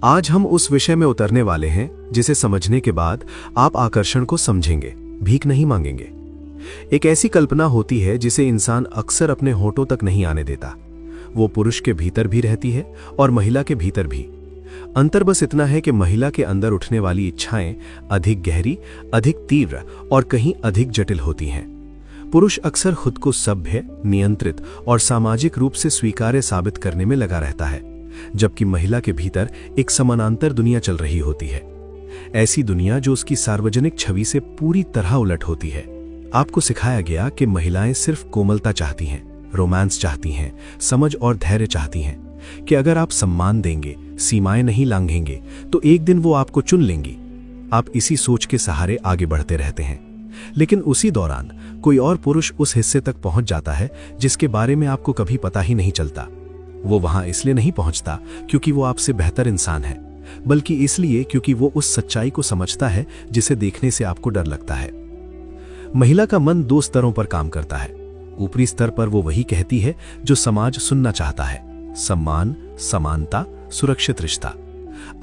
आज हम उस विषय में उतरने वाले हैं जिसे समझने के बाद आप आकर्षण को समझेंगे, भीख नहीं मांगेंगे। एक ऐसी कल्पना होती है जिसे इंसान अक्सर अपने होठों तक नहीं आने देता। वो पुरुष के भीतर भी रहती है और महिला के भीतर भी। अंतर बस इतना है कि महिला के अंदर उठने वाली इच्छाएं अधिक गहरी, अधिक तीव्र और कहीं अधिक जटिल होती हैं। पुरुष अक्सर खुद को सभ्य, नियंत्रित और सामाजिक रूप से स्वीकार्य साबित करने में लगा रहता है, जबकि महिला के भीतर एक समानांतर दुनिया चल रही होती है। ऐसी दुनिया जो उसकी सार्वजनिक छवि से पूरी तरह उलट होती है। आपको सिखाया गया कि महिलाएं सिर्फ कोमलता चाहती हैं, रोमांस चाहती हैं, समझ और धैर्य चाहती हैं, कि अगर आप सम्मान देंगे, सीमाएं नहीं लांघेंगे, तो एक दिन वो आपको चुन लेंगी। आप इसी सोच के सहारे आगे बढ़ते रहते हैं। लेकिन उसी दौरान कोई और पुरुष उस हिस्से तक पहुंच जाता है जिसके बारे में आपको कभी पता ही नहीं चलता। वो वहां इसलिए नहीं पहुंचता क्योंकि वो आपसे बेहतर इंसान है, बल्कि इसलिए क्योंकि वो उस सच्चाई को समझता है जिसे देखने से आपको डर लगता है। महिला का मन दो स्तरों पर काम करता है। ऊपरी स्तर पर वो वही कहती है जो समाज सुनना चाहता है: सम्मान, समानता, सुरक्षित रिश्ता।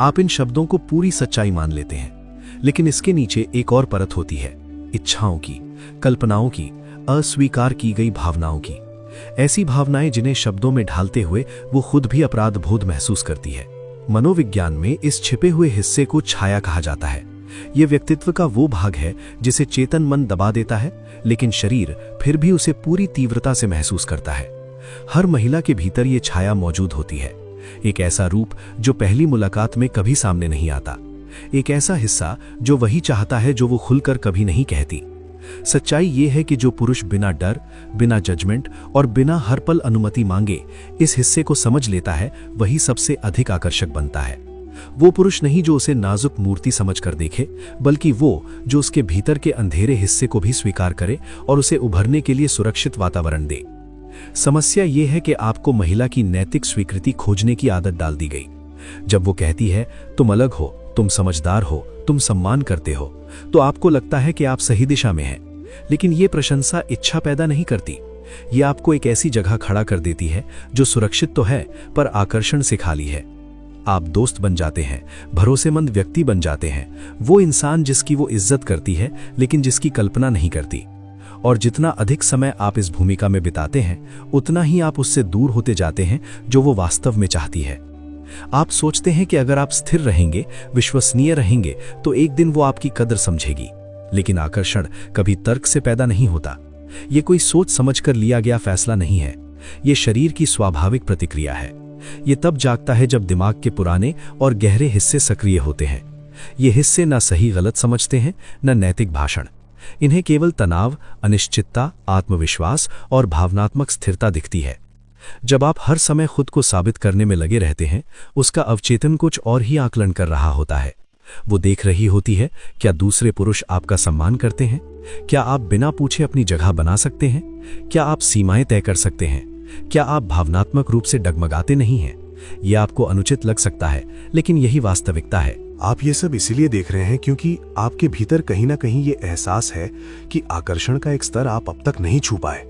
आप इन शब्दों को पूरी सच्चाई मान लेते हैं, लेकिन इसके नीचे एक और परत होती है, इच्छाओं की, कल्पनाओं की, अस्वीकार की गई भावनाओं की। ऐसी भावनाएं जिन्हें शब्दों में ढालते हुए वो खुद भी अपराध बोध महसूस करती है। मनोविज्ञान में इस छिपे हुए हिस्से को छाया कहा जाता है। यह व्यक्तित्व का वो भाग है जिसे चेतन मन दबा देता है, लेकिन शरीर फिर भी उसे पूरी तीव्रता से महसूस करता है। हर महिला के भीतर ये छाया मौजूद होती है, एक ऐसा रूप जो पहली मुलाकात में कभी सामने नहीं आता, एक ऐसा हिस्सा जो वही चाहता है जो वो खुलकर कभी नहीं कहती। सच्चाई ये है कि जो पुरुष बिना डर, बिना जजमेंट और बिना हर पल अनुमति मांगे इस हिस्से को समझ लेता है, वही सबसे अधिक आकर्षक बनता है। वो पुरुष नहीं जो उसे नाजुक मूर्ति समझकर देखे, बल्कि वो जो उसके भीतर के अंधेरे हिस्से को भी स्वीकार करे और उसे उभरने के लिए सुरक्षित वातावरण दे। समस्या ये है कि आपको महिला की नैतिक स्वीकृति खोजने की आदत डाल दी गई। जब वो कहती है तुम अलग हो, तुम समझदार हो, तुम सम्मान करते हो, तो आपको लगता है कि आप सही दिशा में हैं। लेकिन ये प्रशंसा इच्छा पैदा नहीं करती। ये आपको एक ऐसी जगह खड़ा कर देती है जो सुरक्षित तो है पर आकर्षण से खाली है। आप दोस्त बन जाते हैं, भरोसेमंद व्यक्ति बन जाते हैं, वो इंसान जिसकी वो इज्जत करती है लेकिन जिसकी कल्पना नहीं करती। और जितना अधिक समय आप इस भूमिका में बिताते हैं, उतना ही आप उससे दूर होते जाते हैं जो वो वास्तव में चाहती है। आप सोचते हैं कि अगर आप स्थिर रहेंगे, विश्वसनीय रहेंगे, तो एक दिन वो आपकी कदर समझेगी। लेकिन आकर्षण कभी तर्क से पैदा नहीं होता। ये कोई सोच समझकर लिया गया फैसला नहीं है। ये शरीर की स्वाभाविक प्रतिक्रिया है। ये तब जागता है जब दिमाग के पुराने और गहरे हिस्से सक्रिय होते हैं। ये हिस्से न सही गलत समझते हैं, न नैतिक भाषण। इन्हें केवल तनाव, अनिश्चितता, आत्मविश्वास और भावनात्मक स्थिरता दिखती है। जब आप हर समय खुद को साबित करने में लगे रहते हैं, उसका अवचेतन कुछ और ही आकलन कर रहा होता है। वो देख रही होती है, क्या दूसरे पुरुष आपका सम्मान करते हैं? क्या आप बिना पूछे अपनी जगह बना सकते हैं? क्या आप सीमाएं तय कर सकते हैं? क्या आप भावनात्मक रूप से डगमगाते नहीं हैं? यह आपको अनुचित लग सकता है, लेकिन यही वास्तविकता है। आप ये सब इसीलिए देख रहे हैं क्योंकि आपके भीतर कहीं ना कहीं ये एहसास है कि आकर्षण का एक स्तर आप अब तक नहीं छू पाए।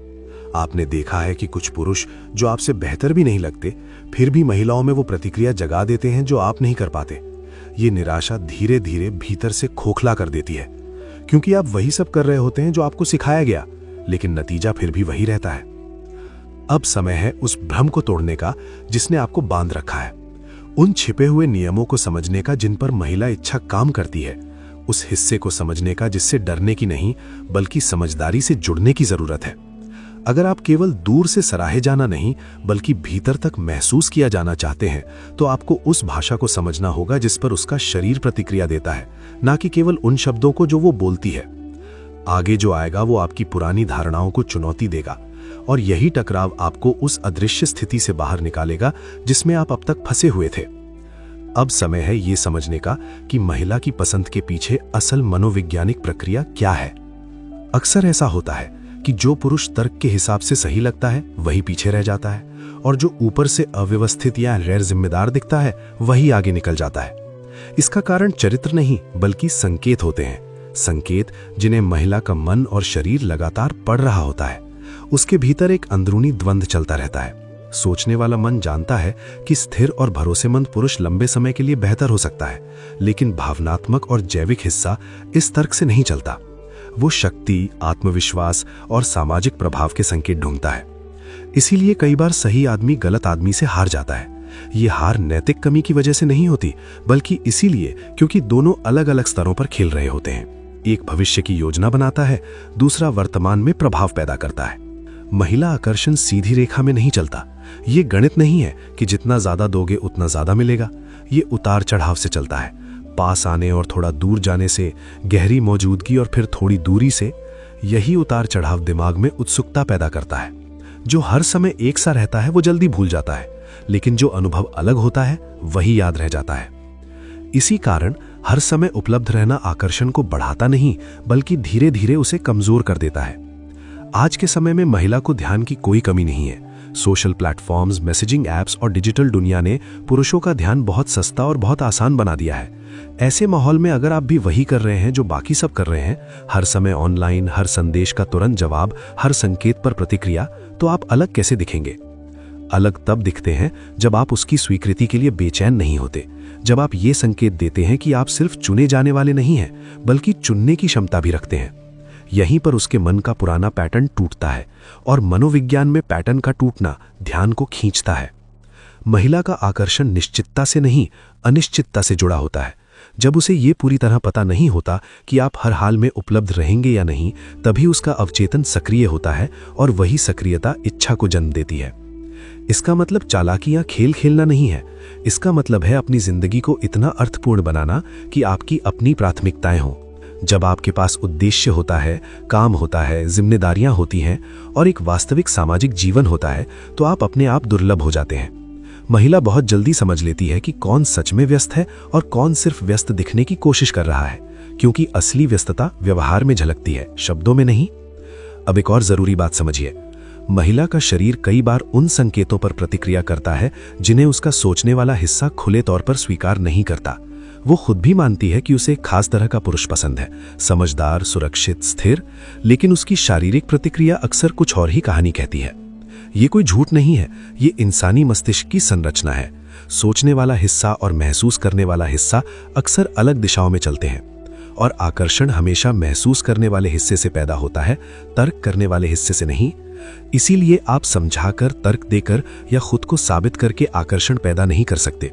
आपने देखा है कि कुछ पुरुष जो आपसे बेहतर भी नहीं लगते, फिर भी महिलाओं में वो प्रतिक्रिया जगा देते हैं जो आप नहीं कर पाते। ये निराशा धीरे धीरे भीतर से खोखला कर देती है, क्योंकि आप वही सब कर रहे होते हैं जो आपको सिखाया गया, लेकिन नतीजा फिर भी वही रहता है। अब समय है उस भ्रम को तोड़ने का जिसने आपको बांध रखा है, उन छिपे हुए नियमों को समझने का जिन पर महिला इच्छा काम करती है, उस हिस्से को समझने का जिससे डरने की नहीं बल्कि समझदारी से जुड़ने की जरूरत है। अगर आप केवल दूर से सराहे जाना नहीं बल्कि भीतर तक महसूस किया जाना चाहते हैं, तो आपको उस भाषा को समझना होगा जिस पर उसका शरीर प्रतिक्रिया देता है, ना कि केवल उन शब्दों को जो वो बोलती है। आगे जो आएगा वो आपकी पुरानी धारणाओं को चुनौती देगा, और यही टकराव आपको उस अदृश्य स्थिति से बाहर निकालेगा जिसमें आप अब तक फंसे हुए थे। अब समय है ये समझने का कि महिला की पसंद के पीछे असल मनोवैज्ञानिक प्रक्रिया क्या है। अक्सर ऐसा होता है कि जो पुरुष तर्क के हिसाब से सही लगता है वही पीछे रह जाता है, और जो ऊपर से अव्यवस्थित या गैर जिम्मेदार दिखता है वही आगे निकल जाता है। इसका कारण चरित्र नहीं बल्कि संकेत होते हैं, संकेत जिन्हें महिला का मन और शरीर लगातार पढ़ रहा होता है। उसके भीतर एक अंदरूनी द्वंद्व चलता रहता है। सोचने वाला मन जानता है कि स्थिर और भरोसेमंद पुरुष लंबे समय के लिए बेहतर हो सकता है, लेकिन भावनात्मक और जैविक हिस्सा इस तर्क से नहीं चलता। वो शक्ति, आत्मविश्वास और सामाजिक प्रभाव के संकेत ढूंढता है। इसीलिए कई बार सही आदमी गलत आदमी से हार जाता है। ये हार नैतिक कमी की वजह से नहीं होती, बल्कि इसीलिए क्योंकि दोनों अलग अलग स्तरों पर खेल रहे होते हैं। एक भविष्य की योजना बनाता है, दूसरा वर्तमान में प्रभाव पैदा करता है। महिला आकर्षण सीधी रेखा में नहीं चलता। ये गणित नहीं है कि जितना ज्यादा दोगे उतना ज्यादा मिलेगा। ये उतार चढ़ाव से चलता है, पास आने और थोड़ा दूर जाने से, गहरी मौजूदगी और फिर थोड़ी दूरी से। यही उतार चढ़ाव दिमाग में उत्सुकता पैदा करता है। जो हर समय एक सा रहता है वो जल्दी भूल जाता है, लेकिन जो अनुभव अलग होता है वही याद रह जाता है। इसी कारण हर समय उपलब्ध रहना आकर्षण को बढ़ाता नहीं, बल्कि धीरे धीरे उसे कमजोर कर देता है। आज के समय में महिला को ध्यान की कोई कमी नहीं है। सोशल प्लेटफॉर्म्स, मैसेजिंग ऐप्स और डिजिटल दुनिया ने पुरुषों का ध्यान बहुत सस्ता और बहुत आसान बना दिया है। ऐसे माहौल में अगर आप भी वही कर रहे हैं जो बाकी सब कर रहे हैं, हर समय ऑनलाइन, हर संदेश का तुरंत जवाब, हर संकेत पर प्रतिक्रिया, तो आप अलग कैसे दिखेंगे? अलग तब दिखते हैं जब आप उसकी स्वीकृति के लिए बेचैन नहीं होते, जब आप ये संकेत देते हैं कि आप सिर्फ चुने जाने वाले नहीं हैं, बल्कि चुनने की क्षमता भी रखते हैं। यहीं पर उसके मन का पुराना पैटर्न टूटता है, और मनोविज्ञान में पैटर्न का टूटना ध्यान को खींचता है। महिला का आकर्षण निश्चितता से नहीं, अनिश्चितता से जुड़ा होता है। जब उसे ये पूरी तरह पता नहीं होता कि आप हर हाल में उपलब्ध रहेंगे या नहीं, तभी उसका अवचेतन सक्रिय होता है, और वही सक्रियता इच्छा को जन्म देती है। इसका मतलब चालाकियां खेल खेलना नहीं है। इसका मतलब है अपनी जिंदगी को इतना अर्थपूर्ण बनाना कि आपकी अपनी प्राथमिकताएं हों। जब आपके पास उद्देश्य होता है, काम होता है, जिम्मेदारियां होती हैं और एक वास्तविक सामाजिक जीवन होता है, तो आप अपने आप दुर्लभ हो जाते हैं। महिला बहुत जल्दी समझ लेती है कि कौन सच में व्यस्त है और कौन सिर्फ व्यस्त दिखने की कोशिश कर रहा है, क्योंकि असली व्यस्तता व्यवहार में झलकती है, शब्दों में नहीं। अब एक और जरूरी बात समझिए। महिला का शरीर कई बार उन संकेतों पर प्रतिक्रिया करता है जिन्हें उसका सोचने वाला हिस्सा खुले तौर पर स्वीकार नहीं करता। वो खुद भी मानती है कि उसे खास तरह का पुरुष पसंद है, समझदार, सुरक्षित, स्थिर, लेकिन उसकी शारीरिक प्रतिक्रिया अक्सर कुछ और ही कहानी कहती है। ये कोई झूठ नहीं है, ये इंसानी मस्तिष्क की संरचना है। सोचने वाला हिस्सा और महसूस करने वाला हिस्सा अक्सर अलग दिशाओं में चलते हैं, और आकर्षण हमेशा महसूस करने वाले हिस्से से पैदा होता है, तर्क करने वाले हिस्से से नहीं। इसीलिए आप समझाकर, तर्क देकर या खुद को साबित करके आकर्षण पैदा नहीं कर सकते।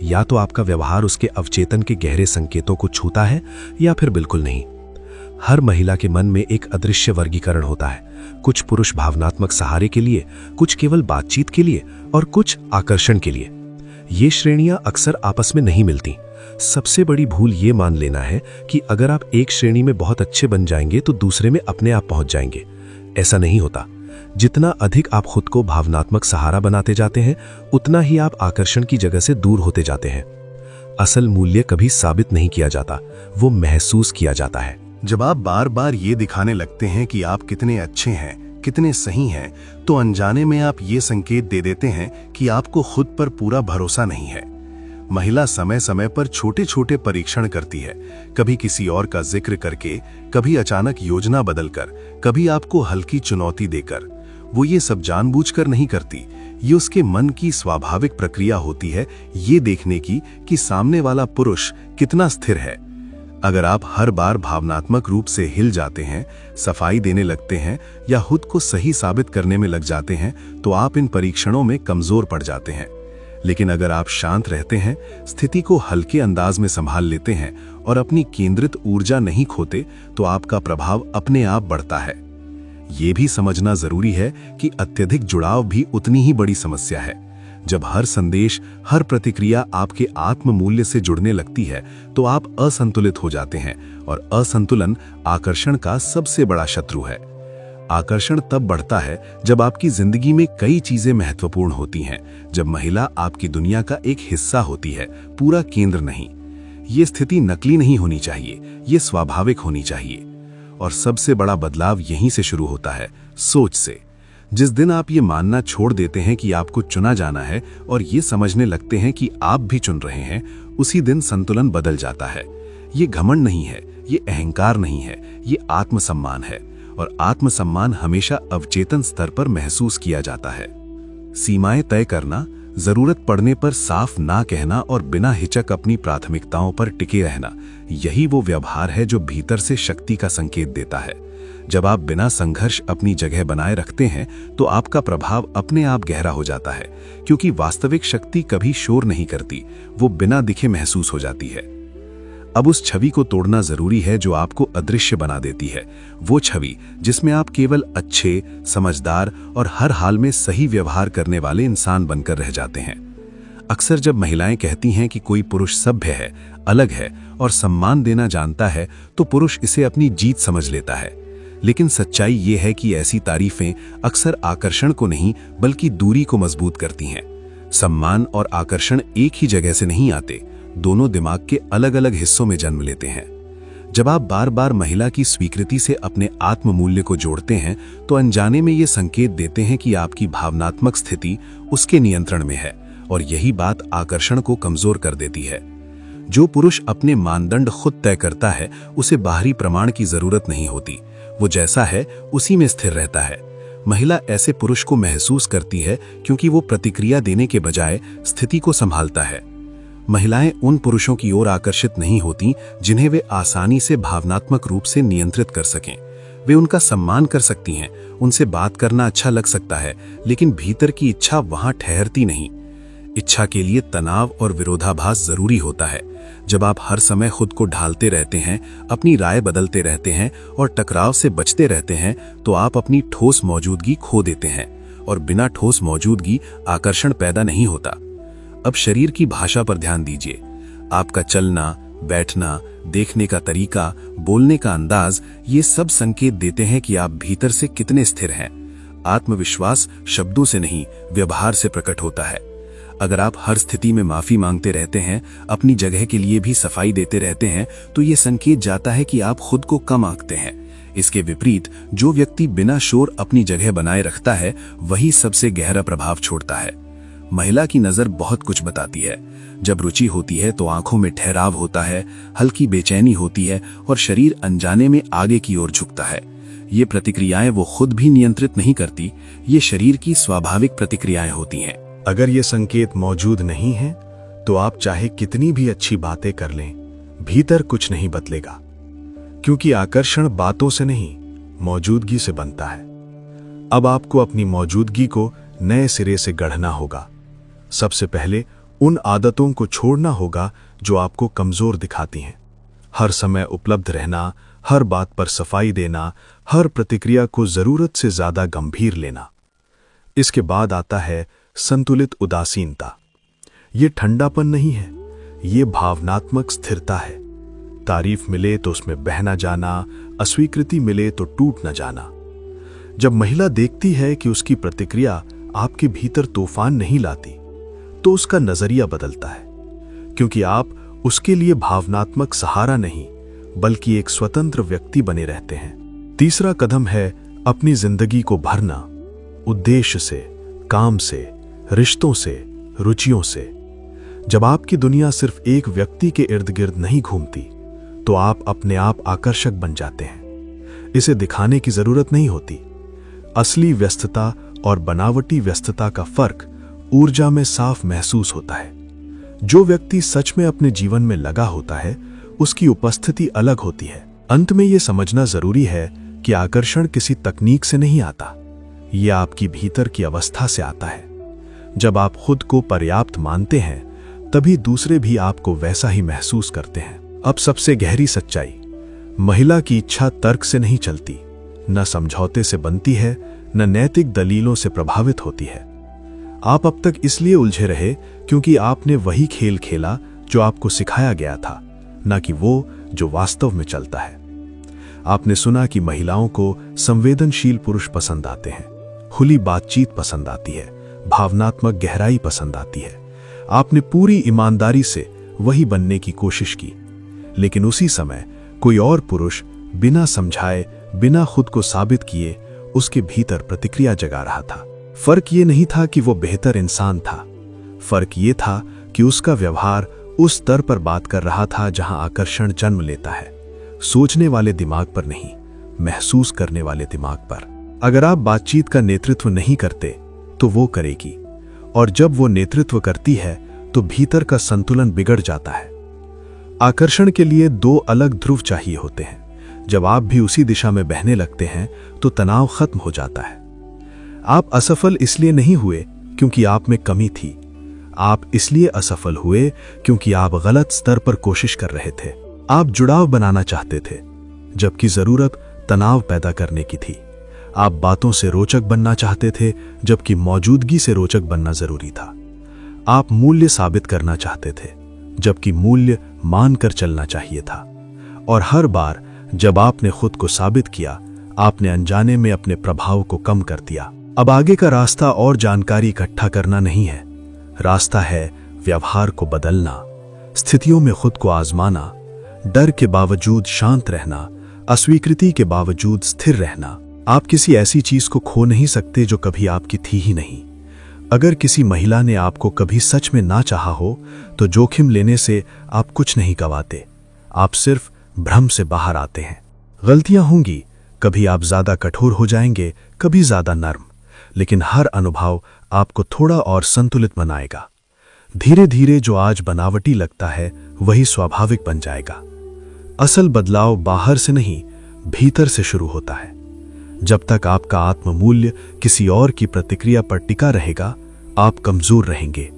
या तो आपका व्यवहार उसके अवचेतन के गहरे संकेतों को छूता है, या फिर बिल्कुल नहीं। हर महिला के मन में एक अदृश्य वर्गीकरण होता है, कुछ पुरुष भावनात्मक सहारे के लिए, कुछ केवल बातचीत के लिए, और कुछ आकर्षण के लिए। ये श्रेणियां अक्सर आपस में नहीं मिलती। सबसे बड़ी भूल ये मान लेना है कि अगर आप एक श्रेणी में बहुत अच्छे बन जाएंगे तो दूसरे में अपने आप पहुंच जाएंगे। ऐसा नहीं होता। जितना अधिक आप खुद को भावनात्मक सहारा बनाते जाते हैं, उतना ही आप आकर्षण की जगह से दूर होते जाते हैं। असल मूल्य कभी साबित नहीं किया जाता, वो महसूस किया जाता है। जब आप बार बार ये दिखाने लगते हैं कि आप कितने अच्छे हैं, कितने सही हैं, तो अनजाने में आप ये संकेत दे देते हैं कि आपको खुद पर पूरा भरोसा नहीं है। महिला समय समय पर छोटे छोटे परीक्षण करती है, कभी किसी और का जिक्र करके, कभी अचानक योजना बदलकर, कभी आपको हल्की चुनौती देकर। वो ये सब जानबूझकर नहीं करती, ये उसके मन की स्वाभाविक प्रक्रिया होती है, ये देखने की कि सामने वाला पुरुष कितना स्थिर है। अगर आप हर बार भावनात्मक रूप से हिल जाते हैं, सफाई देने लगते हैं या खुद को सही साबित करने में लग जाते हैं, तो आप इन परीक्षणों में कमजोर पड़ जाते हैं। लेकिन अगर आप शांत रहते हैं, स्थिति को हल्के अंदाज में संभाल लेते हैं और अपनी केंद्रित ऊर्जा नहीं खोते, तो आपका प्रभाव अपने आप बढ़ता है। ये भी समझना जरूरी है कि अत्यधिक जुड़ाव भी उतनी ही बड़ी समस्या है। जब हर संदेश, हर प्रतिक्रिया आपके आत्म मूल्य से जुड़ने लगती है, तो आप असंतुलित हो जाते हैं, और असंतुलन आकर्षण का सबसे बड़ा शत्रु है। आकर्षण तब बढ़ता है जब आपकी जिंदगी में कई चीजें महत्वपूर्ण होती हैं, जब महिला आपकी दुनिया का एक हिस्सा होती है, पूरा केंद्र नहीं। ये स्थिति नकली नहीं होनी चाहिए, ये स्वाभाविक होनी चाहिए। और सबसे बड़ा बदलाव यहीं से शुरू होता है, सोच से। जिस दिन आप ये मानना छोड़ देते हैं कि आपको चुना जाना है और ये समझने लगते हैं कि आप भी चुन रहे हैं, उसी दिन संतुलन बदल जाता है। ये घमंड नहीं है, ये अहंकार नहीं है, ये आत्मसम्मान है, और आत्मसम्मान हमेशा अवचेतन स्तर पर महसूस किया जाता है। सीमाएं तय करना, जरूरत पड़ने पर साफ ना कहना और बिना हिचक अपनी प्राथमिकताओं पर टिके रहना, यही वो व्यवहार है जो भीतर से शक्ति का संकेत देता है। जब आप बिना संघर्ष अपनी जगह बनाए रखते हैं तो आपका प्रभाव अपने आप गहरा हो जाता है, क्योंकि वास्तविक शक्ति कभी शोर नहीं करती, वो बिना दिखे महसूस हो जाती है। अब उस छवि को तोड़ना जरूरी है जो आपको अदृश्य बना देती है, वो छवि जिसमें आप केवल अच्छे, समझदार और हर हाल में सही व्यवहार करने वाले इंसान बनकर रह जाते हैं। अक्सर जब महिलाएं कहती हैं कि कोई पुरुष सभ्य है, अलग है और सम्मान देना जानता है, तो पुरुष इसे अपनी जीत समझ लेता है। लेकिन सच्चाई ये है कि ऐसी तारीफें अक्सर आकर्षण को नहीं बल्कि दूरी को मजबूत करती हैं। सम्मान और आकर्षण एक ही जगह से नहीं आते, दोनों दिमाग के अलग अलग हिस्सों में जन्म लेते हैं। जब आप बार बार महिला की स्वीकृति से अपने आत्म मूल्य को जोड़ते हैं तो अनजाने में ये संकेत देते हैं कि आपकी भावनात्मक स्थिति उसके नियंत्रण में है, और यही बात आकर्षण को कमजोर कर देती है। जो पुरुष अपने मानदंड खुद तय करता है उसे बाहरी प्रमाण की जरूरत नहीं होती, वो जैसा है उसी में स्थिर रहता है। महिला ऐसे पुरुष को महसूस करती है क्योंकि वो प्रतिक्रिया देने के बजाय स्थिति को संभालता है। महिलाएं उन पुरुषों की ओर आकर्षित नहीं होती जिन्हें वे आसानी से भावनात्मक रूप से नियंत्रित कर सकें। वे उनका सम्मान कर सकती हैं, उनसे बात करना अच्छा लग सकता है, लेकिन भीतर की इच्छा वहां ठहरती नहीं। इच्छा के लिए तनाव और विरोधाभास जरूरी होता है। जब आप हर समय खुद को ढालते रहते हैं, अपनी राय बदलते रहते हैं और टकराव से बचते रहते हैं, तो आप अपनी ठोस मौजूदगी खो देते हैं, और बिना ठोस मौजूदगी आकर्षण पैदा नहीं होता। अब शरीर की भाषा पर ध्यान दीजिए। आपका चलना, बैठना, देखने का तरीका, बोलने का अंदाज, ये सब संकेत देते हैं कि आप भीतर से कितने स्थिर हैं। आत्मविश्वास शब्दों से नहीं, व्यवहार से प्रकट होता है। अगर आप हर स्थिति में माफी मांगते रहते हैं, अपनी जगह के लिए भी सफाई देते रहते हैं, तो ये संकेत जाता है कि आप खुद को कम आंकते हैं। इसके विपरीत जो व्यक्ति बिना शोर अपनी जगह बनाए रखता है, वही सबसे गहरा प्रभाव छोड़ता है। महिला की नजर बहुत कुछ बताती है। जब रुचि होती है तो आंखों में ठहराव होता है, हल्की बेचैनी होती है और शरीर अनजाने में आगे की ओर झुकता है। ये प्रतिक्रियाएं वो खुद भी नियंत्रित नहीं करती, ये शरीर की स्वाभाविक प्रतिक्रियाएं होती हैं। अगर ये संकेत मौजूद नहीं है तो आप चाहे कितनी भी अच्छी बातें कर लें, भीतर कुछ नहीं बदलेगा, क्योंकि आकर्षण बातों से नहीं, मौजूदगी से बनता है। अब आपको अपनी मौजूदगी को नए सिरे से गढ़ना होगा। सबसे पहले उन आदतों को छोड़ना होगा जो आपको कमजोर दिखाती हैं। हर समय उपलब्ध रहना, हर बात पर सफाई देना, हर प्रतिक्रिया को जरूरत से ज्यादा गंभीर लेना। इसके बाद आता है संतुलित उदासीनता। ये ठंडापन नहीं है, ये भावनात्मक स्थिरता है। तारीफ मिले तो उसमें बहना जाना, अस्वीकृति मिले तो टूट न जाना। जब महिला देखती है कि उसकी प्रतिक्रिया आपके भीतर तूफान नहीं लाती, तो उसका नजरिया बदलता है, क्योंकि आप उसके लिए भावनात्मक सहारा नहीं बल्कि एक स्वतंत्र व्यक्ति बने रहते हैं। तीसरा कदम है अपनी जिंदगी को भरना, उद्देश्य से, काम से, रिश्तों से, रुचियों से। जब आपकी दुनिया सिर्फ एक व्यक्ति के इर्द गिर्द नहीं घूमती, तो आप अपने आप आकर्षक बन जाते हैं। इसे दिखाने की जरूरत नहीं होती। असली व्यस्तता और बनावटी व्यस्तता का फर्क ऊर्जा में साफ महसूस होता है। जो व्यक्ति सच में अपने जीवन में लगा होता है, उसकी उपस्थिति अलग होती है। अंत में यह समझना जरूरी है कि आकर्षण किसी तकनीक से नहीं आता, यह आपकी भीतर की अवस्था से आता है। जब आप खुद को पर्याप्त मानते हैं, तभी दूसरे भी आपको वैसा ही महसूस करते हैं। अब सबसे गहरी सच्चाई, महिला की इच्छा तर्क से नहीं चलती, न समझौते से बनती है, न नैतिक दलीलों से प्रभावित होती है। आप अब तक इसलिए उलझे रहे क्योंकि आपने वही खेल खेला जो आपको सिखाया गया था, न कि वो जो वास्तव में चलता है। आपने सुना कि महिलाओं को संवेदनशील पुरुष पसंद आते हैं, खुली बातचीत पसंद आती है, भावनात्मक गहराई पसंद आती है। आपने पूरी ईमानदारी से वही बनने की कोशिश की, लेकिन उसी समय कोई और पुरुष बिना समझाए, बिना खुद को साबित किए उसके भीतर प्रतिक्रिया जगा रहा था। फर्क ये नहीं था कि वो बेहतर इंसान था, फर्क ये था कि उसका व्यवहार उस स्तर पर बात कर रहा था जहां आकर्षण जन्म लेता है, सोचने वाले दिमाग पर नहीं, महसूस करने वाले दिमाग पर। अगर आप बातचीत का नेतृत्व नहीं करते, तो वो करेगी, और जब वो नेतृत्व करती है तो भीतर का संतुलन बिगड़ जाता है। आकर्षण के लिए दो अलग ध्रुव चाहिए होते हैं। जब आप भी उसी दिशा में बहने लगते हैं तो तनाव खत्म हो जाता है। आप असफल इसलिए नहीं हुए क्योंकि आप में कमी थी, आप इसलिए असफल हुए क्योंकि आप गलत स्तर पर कोशिश कर रहे थे। आप जुड़ाव बनाना चाहते थे जबकि जरूरत तनाव पैदा करने की थी। आप बातों से रोचक बनना चाहते थे जबकि मौजूदगी से रोचक बनना जरूरी था। आप मूल्य साबित करना चाहते थे जबकि मूल्य मानकर चलना चाहिए था। और हर बार जब आपने खुद को साबित किया, आपने अनजाने में अपने प्रभाव को कम कर दिया। अब आगे का रास्ता और जानकारी इकट्ठा करना नहीं है। रास्ता है व्यवहार को बदलना, स्थितियों में खुद को आजमाना, डर के बावजूद शांत रहना, अस्वीकृति के बावजूद स्थिर रहना। आप किसी ऐसी चीज को खो नहीं सकते जो कभी आपकी थी ही नहीं। अगर किसी महिला ने आपको कभी सच में ना चाहा हो तो जोखिम लेने से आप कुछ नहीं गंवाते, आप सिर्फ भ्रम से बाहर आते हैं। गलतियां होंगी, कभी आप ज्यादा कठोर हो जाएंगे, कभी ज्यादा नर्म, लेकिन हर अनुभव आपको थोड़ा और संतुलित बनाएगा। धीरे धीरे जो आज बनावटी लगता है वही स्वाभाविक बन जाएगा। असल बदलाव बाहर से नहीं, भीतर से शुरू होता है। जब तक आपका आत्ममूल्य किसी और की प्रतिक्रिया पर टिका रहेगा, आप कमजोर रहेंगे।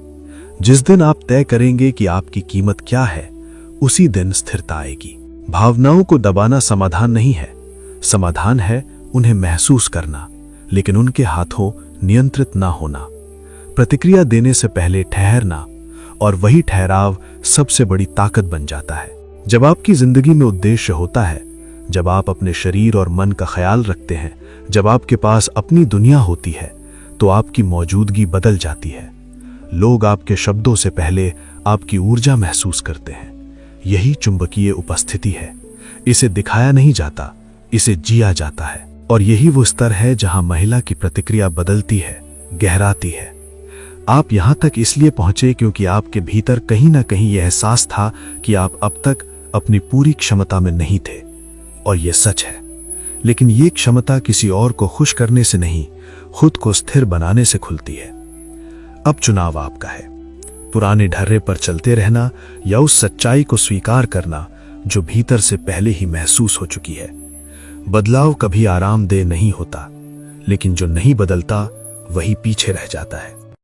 जिस दिन आप तय करेंगे कि आपकी कीमत क्या है, उसी दिन स्थिरता आएगी। भावनाओं को दबाना समाधान नहीं है। समाधान है उन्हें महसूस करना, लेकिन उनके हाथों नियंत्रित ना होना। प्रतिक्रिया देने से पहले ठहरना, और वही ठहराव सबसे बड़ी ताकत बन जाता है। जब आपकी जिंदगी में उद्देश्य होता है, जब आप अपने शरीर और मन का ख्याल रखते हैं, जब आपके पास अपनी दुनिया होती है, तो आपकी मौजूदगी बदल जाती है। लोग आपके शब्दों से पहले आपकी ऊर्जा महसूस करते हैं। यही चुंबकीय उपस्थिति है। इसे दिखाया नहीं जाता, इसे जिया जाता है। और यही वो स्तर है जहां महिला की प्रतिक्रिया बदलती है, गहराती है। आप यहां तक इसलिए पहुंचे क्योंकि आपके भीतर कहीं ना कहीं यह एहसास था कि आप अब तक अपनी पूरी क्षमता में नहीं थे। और यह सच है, लेकिन ये क्षमता किसी और को खुश करने से नहीं, खुद को स्थिर बनाने से खुलती है। अब चुनाव आपका है, पुराने ढर्रे पर चलते रहना या उस सच्चाई को स्वीकार करना जो भीतर से पहले ही महसूस हो चुकी है। बदलाव कभी आरामदेह नहीं होता, लेकिन जो नहीं बदलता वही पीछे रह जाता है।